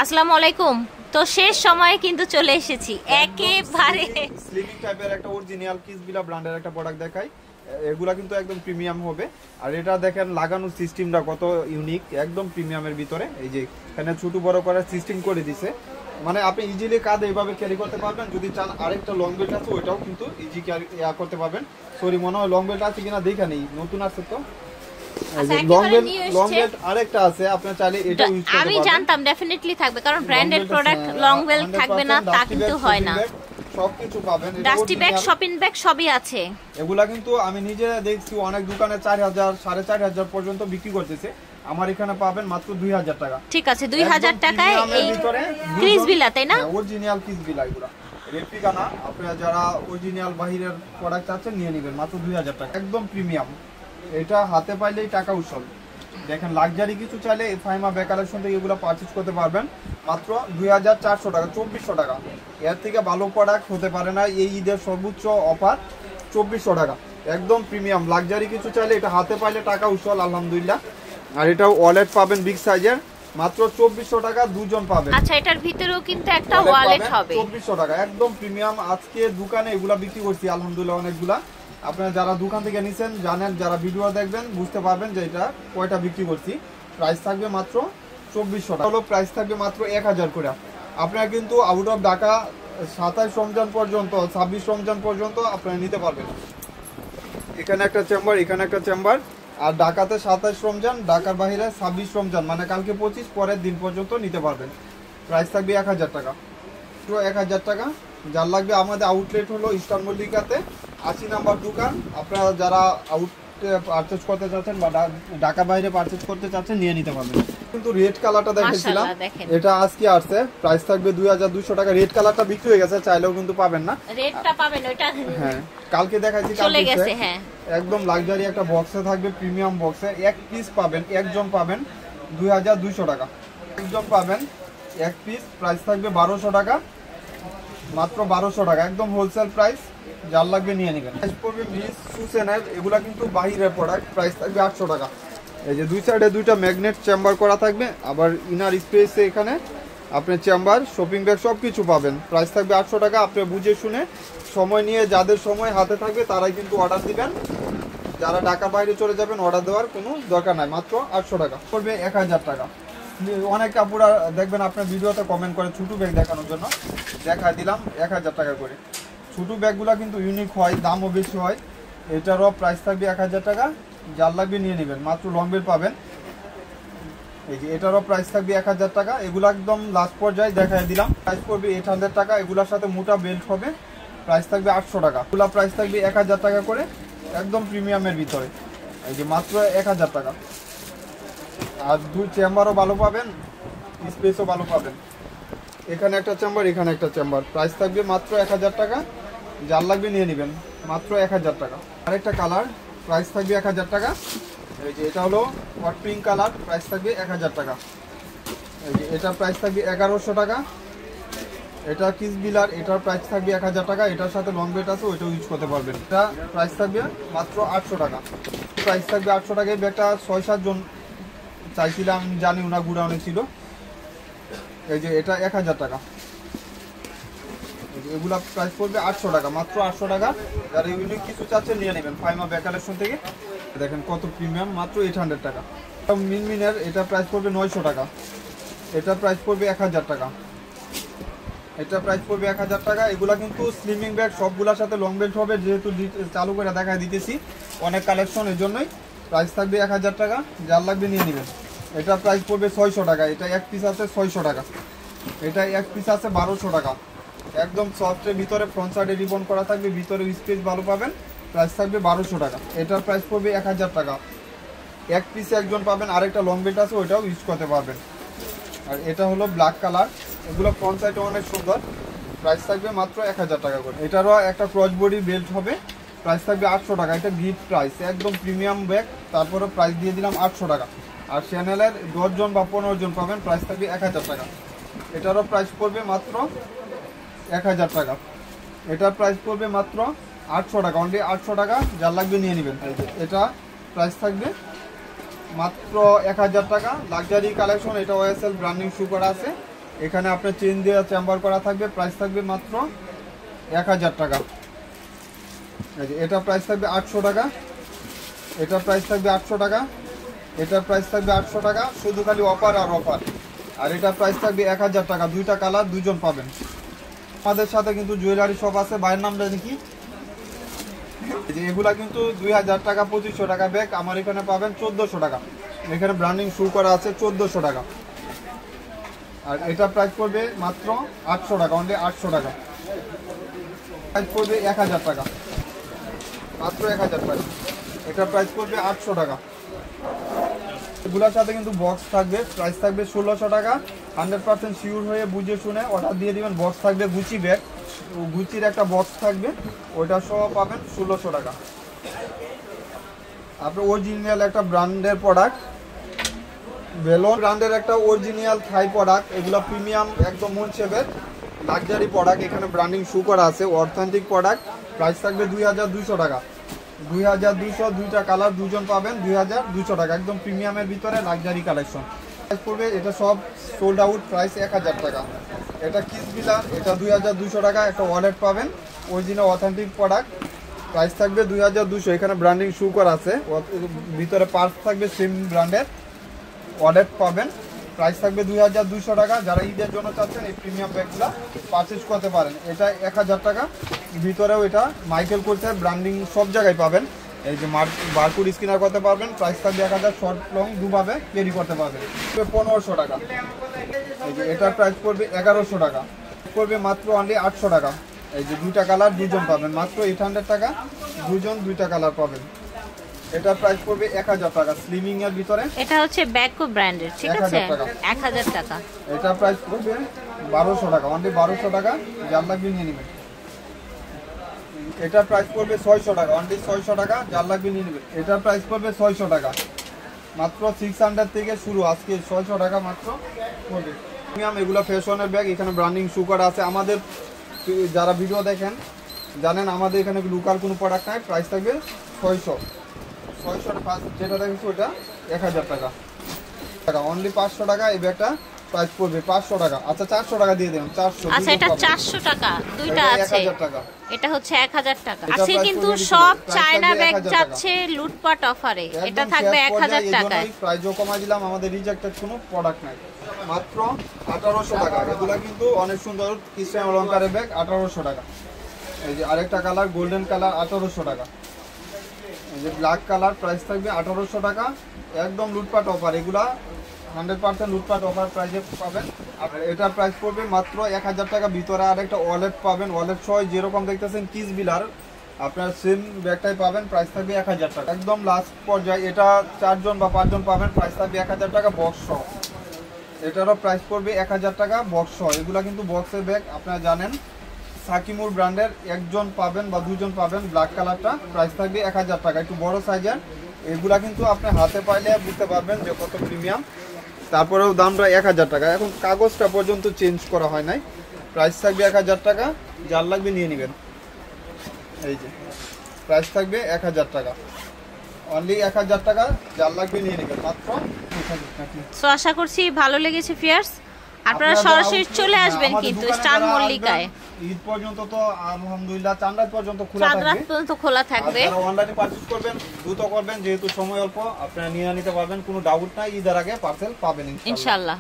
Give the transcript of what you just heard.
আসসালামু আলাইকুম। তো শেষ সময়ে কিন্তু চলে এসেছি একেবারে স্লিমিং টাইপের একটা অরিজিনাল কিসবিলা ব্র্যান্ডের একটা প্রোডাক্ট দেখাই। এগুলা কিন্তু একদম প্রিমিয়াম হবে। আর এটা দেখেন লাগানোর সিস্টেমটা কত ইউনিক, একদম প্রিমিয়ামের ভিতরে। এই যে এখানে ছোট বড় করার সিস্টেম করে দিছে, মানে আপনি ইজিলি কাঁধে এইভাবে ক্যারি করতে পারবেন। যদি চান আরেকটা লং বেল্ট আছে ওইটাও কিন্তু ইজি ক্যারি করতে পারবেন। সরি, মনে হয় লং বেল্ট আছে কিনা দেখা নেই, নতুন আছে তো। লং বেল্ট আরেকটা আছে, আপনি চাইলে এটা ইউজ করতে পারবেন। আমি জানতাম ডেফিনেটলি থাকবে, কারণ ব্র্যান্ডেড প্রোডাক্ট লং বেল্ট থাকবে না তা কিন্তু হয় না। সবকিছু পাবেন, ডাস্টি ব্যাগ, শপিং ব্যাগ সবই আছে। এগুলা কিন্তু আমি নিজে দেখছি অনেক দোকানে 4000 4500 পর্যন্ত বিক্রি করতেছে। আমার এখানে পাবেন মাত্র 2000 টাকা। ঠিক আছে, 2000 টাকায় এই ক্রিসবিলা, তাই না? অরিজিনাল ক্রিসবিলা, এগুলা রেপ্লিকা না। আপনারা যারা অরিজিনাল বাহিরের প্রোডাক্ট আছে নিয়ে নেবেন মাত্র 2000 টাকা, একদম প্রিমিয়াম। এটা হাতে পাইলেই টাকা উৎসব। দেখেন লাক্সারি কিছু চাইলে ফাইমা ব্যাগ কালেকশন থেকে এগুলো পারচেজ করতে পারবেন মাত্র 2400 টাকা, 2400 টাকা। এর থেকে ভালো প্রোডাক্ট হতে পারে না। এই ঈদের সর্বোচ্চ অফার 2400 টাকা, একদম প্রিমিয়াম লাক্সারি কিছু চাইলে এটা হাতে পাইলে টাকা উৎসল, আলহামদুলিল্লাহ। আর এটাও ওয়ালেট পাবেন বিগ সাইজের, মাত্র 2400 টাকা, দুজন পাবেন। আচ্ছা, এটার ভিতরেও কিন্তু একটা ওয়ালেট হবে, 2400 টাকা, একদম প্রিমিয়াম। আজকে দোকানে এগুলা বিক্রি করছি আলহামদুলিল্লাহ অনেকগুলা। আপনারা যারা দোকান থেকে নিছেন জানেন, যারা ভিডিও দেখবেন বুঝতে পারবেন যে এটা কয়টা বিক্রি করছি। প্রাইস থাকবে মাত্র 2400 টাকা, হলো প্রাইস থাকবে মাত্র 1000 করে। আপনারা কিন্তু আউট অফ ঢাকা 27 রমজান পর্যন্ত, 26 রমজান পর্যন্ত আপনারা নিতে পারবেন। এখানে একটা চেম্বার, এখানে একটা চেম্বার। আর ঢাকাতে 27 রমজান, ঢাকার বাইরে 26 রমজান, মানে কালকে 25 পরের দিন পর্যন্ত নিতে পারবেন। প্রাইস থাকবে 1000 টাকা, 1000 টাকা। যার লাগবে আমাদের আউটলেট হলো ইস্টার্ন মল্লিকাতে 80 নাম্বার দোকান। আপনারা যারা আউটে পারচেজ করতে চাচ্ছেন বা ঢাকা বাইরে পারচেজ করতে চাচ্ছেন নিয়ে নিতে পারবেন। কিন্তু রেড কালারটা দেখেছিলাম, এটা আজকে আসছে। প্রাইস থাকবে 2200 টাকা। রেড কালারটা বিক্রি হয়ে গেছে, চাইলেও কিন্তু পাবেন না। রেডটা পাবেন ওইটা, হ্যাঁ কালকে দেখাইছি, চলে গেছে। হ্যাঁ, একদম লাক্সারি একটা বক্সে থাকবে, প্রিমিয়াম বক্সে। এক পিস পাবেন, একজন পাবেন 2200 টাকা, একজন পাবেন এক পিস। প্রাইস থাকবে 1200 টাকা, মাত্র 1200 টাকা, একদম হোলসেল প্রাইস। যার লাগবে নিয়ে নেবেন। প্রাইস পড়বে মিস সুসেনের, এগুলা কিন্তু বাহিরের প্রোডাক্ট। প্রাইস থাকবে 800 টাকা। এই যে দুই সাইডে দুইটা ম্যাগনেট চেম্বার করা থাকবে, আবার ইনার স্পেসে এখানে আপনি চেম্বার, শপিং ব্যাগ সব কিছু পাবেন। প্রাইস থাকবে 800 টাকা। আপনি বুঝে শুনে সময় নিয়ে, যাদের সময় হাতে থাকবে তারাই কিন্তু অর্ডার দিবেন। যারা ঢাকার বাইরে চলে যাবেন অর্ডার দেওয়ার কোনো দরকার নাই, মাত্র 800 টাকা পড়বে। 1000 টাকা। অনেক কাপড়া দেখবেন আপনার ভিডিওতে কমেন্ট করে ছোটো ব্যাগ দেখানোর জন্য, দেখা দিলাম 1000 টাকা করে। ছোটো ব্যাগগুলো কিন্তু ইউনিক হয়, দামও বেশি হয়। এটারও প্রাইস থাকবে 1000 টাকা। যার লাগবে নিয়ে নেবেন, মাত্র লং বেল্ট পাবেন। এই যে এটারও প্রাইস থাকবে 1000 টাকা। এগুলো একদম লাস্ট পর্যায়ে দেখাই দিলাম। প্রাইস পড়বে 800 টাকা। এগুলোর সাথে মোটা বেল্ট হবে, প্রাইস থাকবে 800 টাকা। এগুলো প্রাইস থাকবে 1000 টাকা করে, একদম প্রিমিয়ামের ভিতরে। এই যে মাত্র 1000 টাকা। আর দুই চেম্বারও ভালো পাবেন, স্পেসও ভালো পাবেন। এখানে একটা চেম্বার, এখানে একটা চেম্বার। প্রাইস থাকবে মাত্র 1000 টাকা। যার লাগবে নিয়ে নেবেন, মাত্র 1000 টাকা। আরেকটা কালার, প্রাইস থাকবে 1000 টাকা। এই যে এটা হলো হট পিঙ্ক কালার, প্রাইস থাকবে 1000 টাকা। এই যে এটা প্রাইস থাকবে 1100 টাকা। এটা কিসবিলার, এটার প্রাইস থাকবে 1000 টাকা। এটার সাথে লং বেল্ট আছে, ওইটাও ইউজ করতে পারবেন। এটা প্রাইস থাকবে মাত্র 800 টাকা। প্রাইস থাকবে 800 টাকা। এই ব্যাগটা 6-7 জন চাইছিলাম, জানি ওনা গুড়াউনে ছিল। এই যে এটা 1000 টাকা। এগুলা প্রাইস পড়বে 800 টাকা, মাত্র 800 টাকা। যারা ইউনিক কিছু চাচ্ছে নিয়ে নেবেন ফাইমা ব্যাগ কালেকশন থেকে। দেখেন কত প্রিমিয়াম, মাত্র 800 টাকা। মিনমিনের এটা প্রাইস পড়বে 900 টাকা। এটা প্রাইস পড়বে 1000 টাকা। এটা প্রাইস পড়বে 1000 টাকা। এগুলা কিন্তু স্লিমিং ব্যাগ, সবগুলোর সাথে লং বেল্ট হবে। যেহেতু চালু করে দেখায় দিতেছি অনেক কালেকশন, এর জন্যই প্রাইস থাকবে 1000 টাকা। যার লাগবে নিয়ে নেবেন। এটা প্রাইস পড়বে 600 টাকা। এটা এক পিস আছে 600 টাকা। এটা এক পিস আছে 1200 টাকা। একদম সফটের ভিতরে ফ্রন্ট সাইডে রিবন করা থাকবে, ভিতরে স্পেস ভালো পাবেন। প্রাইস থাকবে 1200 টাকা। এটার প্রাইস পড়বে 1000 টাকা। এক পিসে একজন পাবেন। আরেকটা লং বেল্ট আছে, ওইটাও ইউজ করতে পারবেন। আর এটা হলো ব্ল্যাক কালার। এগুলো ফ্রন্ট সাইডে অনেক সুন্দর। প্রাইস থাকবে মাত্র 1000 টাকা করে। এটারও একটা ক্রস বডি বেল্ট হবে, প্রাইস থাকবে 800 টাকা। এটা গিফট প্রাইস, একদম প্রিমিয়াম ব্যাগ। তারপরে প্রাইস দিয়ে দিলাম 800 টাকা। আর চ্যানেলের 10 জন বা 15 জন পাবেন, প্রাইস থাকবে 1000 টাকা। এটারও প্রাইস পড়বে মাত্র 1000 টাকা। এটার প্রাইস পড়বে মাত্র 800 টাকা, অনলি 800 টাকা। যার লাগবে নিয়ে নেবেন। এটা প্রাইস থাকবে মাত্র 1000 টাকা। লাক্সারি কালেকশন, এটা ওএসএল ব্র্যান্ডিং শু করা আছে। এখানে আপনার চেন দিয়ে চেম্বার করা থাকবে, প্রাইস থাকবে মাত্র 1000 টাকা। এটা প্রাইস থাকবে 800 টাকা, এটা প্রাইস থাকবে 800 টাকা, এটা প্রাইস থাকবে 800 টাকা, শুধু খালি অফার আর অফার। আর এটা প্রাইস থাকবে 1000 টাকা, দুইটা কালার দুইজন পাবেন। আমাদের সাথে কিন্তু জুয়েলারি শপ আছে, ভাইয়ের নামটা দেখি। এগুলা কিন্তু 2000 টাকা, 2500 টাকা ব্যাগ, আমার এখানে পাবেন 1400 টাকা। এখানে ব্র্যান্ডিং শু করা আছে 1400 টাকা। আর এটা প্রাইস পড়বে মাত্র 800 টাকা, অনলি 800 টাকা। প্রাইস পড়বে 1000 টাকা, মাত্র 1000 টাকা। এটা প্রাইস পড়বে 800 টাকা। এগুলোর সাথে কিন্তু বক্স থাকবে, প্রাইস থাকবে 1600 টাকা। 100% শিওর হয়ে বুঝে শুনে অর্ডার দিয়ে দিবেন। বক্স থাকবে গুচি ব্যাগ, গুচির একটা বক্স থাকবে, ওইটা সহ পাবেন 1600 টাকা। আপনার অরিজিনাল একটা ব্র্যান্ডের প্রোডাক্ট, বেলন ব্র্যান্ডের একটা অরিজিনাল থাই প্রোডাক্ট। এগুলো প্রিমিয়াম একদম মন শেপের লাক্সারি প্রোডাক্ট। এখানে ব্র্যান্ডিং শু করা আছে, অথেন্টিক প্রোডাক্ট। প্রাইস থাকবে 2200 টাকা, 2200, দুইটা কালার দুজন পাবেন, 2200 টাকা। একদম প্রিমিয়ামের ভিতরে লাক্সারি কালেকশন। প্রাইস পড়বে, এটা সব সোল্ড আউট, প্রাইস 1000 টাকা। এটা কিস বিলার, এটা 2200 টাকা। একটা ওয়ালেট পাবেন, অরিজিনাল অথেন্টিক প্রোডাক্ট, প্রাইস থাকবে 2200। এখানে ব্র্যান্ডিং শু করা আছে, ভিতরে পার্স থাকবে সেম ব্র্যান্ডের। ওয়ালেট পাবেন, প্রাইস থাকবে 2200 টাকা। যারা ঈদের জন্য চাচ্ছেন এই প্রিমিয়াম ব্যাগগুলো পারচেজ করতে পারেন। এটা 1000 টাকা। ভিতরেও এটা মাইকেল কোর্সের ব্র্যান্ডিং সব জায়গায় পাবেন। এই যে বারকোড স্ক্যানার করতে পারবেন। প্রাইস থাকবে 1000, শর্ট লং দুভাবে ক্যারি করতে পারবেন। 1500 টাকা। এই যে এটার প্রাইস পড়বে 1100 টাকা, পড়বে মাত্র অনলি 800 টাকা। এই যে দুইটা কালার দুজন পাবেন, মাত্র 800 টাকা, দুজন দুইটা কালার পাবেন। এটা প্রাইস পড়বে 1000 টাকা, স্লিমিং এর ভিতরে। এটা হচ্ছে ব্যাকো ব্র্যান্ডের, ঠিক আছে? 1000 টাকা। এটা প্রাইস পড়বে 1200 টাকা, অনলি 1200 টাকা। যার লাগবে নিয়ে নেবেন। এটা প্রাইস পড়বে 600 টাকা, অনলি 600 টাকা। যার লাগবে নিয়ে নেবেন। এটা প্রাইস পড়বে 600 টাকা, মাত্র 600 থেকে শুরু। আজকে 600 টাকা মাত্র পড়বে। প্রিমিয়াম এগুলো ফ্যাশনের ব্যাগ। এখানে ব্র্যান্ডিং শু করা আছে। আমাদের যারা ভিডিও দেখেন জানেন আমাদের এখানে লোকাল কোনো প্রোডাক্ট নাই। প্রাইস থাকবে 600 ফার্স্ট যেটা দেখেছি ওটা 1000 টাকা, অনলি 500 টাকা। এই ব্যাগটা প্রাইস পড়বে 500 টাকা। আচ্ছা 400 টাকা দিয়ে দেন, 400। আচ্ছা এটা 400 টাকা, দুইটা আছে। 1000 টাকা, এটা হচ্ছে 1000 টাকা। আজকে কিন্তু সব চায়না ব্যাগ যাচ্ছে লুটপাট অফারে। এটা থাকবে 1000 টাকায়। প্রাইসও কমাই দিলাম, আমাদের রিজেক্টেড কোনো প্রোডাক্ট নাই। মাত্র 1800 টাকা। এগুলা কিন্তু অনেক সুন্দর ক্রিস্টিয়ান অলংকারের ব্যাগ, 1800 টাকা। এই যে আরেকটা কালার গোল্ডেন কালার, 1800 টাকা। এই যে ব্ল্যাক কালার, প্রাইস থাকবে 1800 টাকা। একদম লুটপাট অফার, এগুলা 100% লুটপাট অফার প্রাইসে পাবেন। আর এটার প্রাইস পড়বে মাত্র 1000 টাকা। ভিতরে আরেকটা ওয়ালেট পাবেন, ওয়ালেট সহ যেরকম দেখতেছেন কিস বিলার আপনার সেম ব্যাগটাই পাবেন। প্রাইস থাকবে 1000 টাকা। একদম লাস্ট পর্যায়ে এটা 4 জন বা 5 জন পাবেন। প্রাইস থাকবে 1000 টাকা বক্স সহ। এটারও প্রাইস পড়বে 1000 টাকা বক্স সহ। এগুলা কিন্তু বক্সের ব্যাগ, আপনারা জানেন সাকিমুর ব্র্যান্ডের। একজন পাবেন বা দুজন পাবেন। ব্ল্যাক কালারটা প্রাইস থাকবে 1000 টাকা, একটু বড় সাইজের। এগুলা কিন্তু আপনি হাতে পাইলে বুঝতে পারবেন যে কত প্রিমিয়াম। তারপরেও দামটা 1000 টাকা। এখন কাগজটা পর্যন্ত চেঞ্জ করা হয় নাই। প্রাইস থাকবে 1000 টাকা। যার লাগবে নিয়ে নেবেন। এই যে প্রাইস থাকবে 1000 টাকা, অনলি 1000 টাকা। যার লাগবে নিয়ে নেবেন মাত্র। সো আশা করছি ভালো লেগেছে ফিয়ার্স। আপনারা সরাসরি চলে আসবেন কিন্তু স্টার মল্লিকায়। ঈদ পর্যন্ত তো আলহামদুলিল্লাহ চাঁদরাত পর্যন্ত খোলা থাকবে। যারা অনলাইনে পারচেজ করবেন দ্রুত করবেন, যেহেতু সময় অল্প। আপনারা নিয়ে নিতে পারবেন, কোনো ডাউট নাই। ঈদের আগে পার্সেল পাবেন ইনশাআল্লাহ।